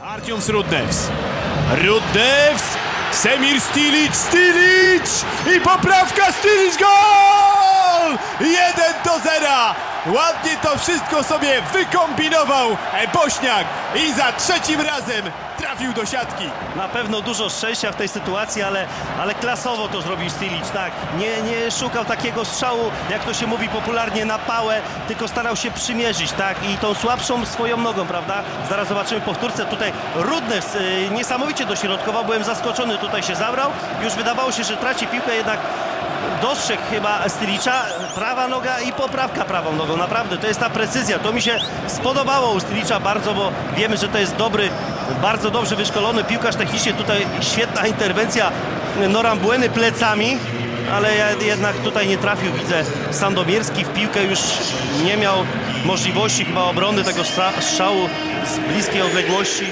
Artiom Rudnevs. Semir Stilić i poprawka, Stilić, gol! 1-0. Ładnie to wszystko sobie wykombinował Bośniak i za trzecim razem trafił do siatki. Na pewno dużo szczęścia w tej sytuacji, ale klasowo to zrobił Stilić, tak. Nie szukał takiego strzału, jak to się mówi popularnie, na pałę, tylko starał się przymierzyć, tak. I tą słabszą swoją nogą, prawda? Zaraz zobaczymy powtórce. Tutaj Rudnevs niesamowicie dośrodkował, byłem zaskoczony, tutaj się zabrał. Już wydawało się, że traci piłkę, jednak dostrzegł chyba Stilicza, prawa noga i poprawka prawą nogą. Naprawdę, to jest ta precyzja. To mi się spodobało u Stilicza bardzo, bo wiemy, że to jest dobry, bardzo dobrze wyszkolony piłkarz technicznie. Tutaj świetna interwencja Norambueny plecami, ale jednak tutaj nie trafił. Widzę, Sandomierski w piłkę już nie miał możliwości chyba obrony tego strzału z bliskiej odległości.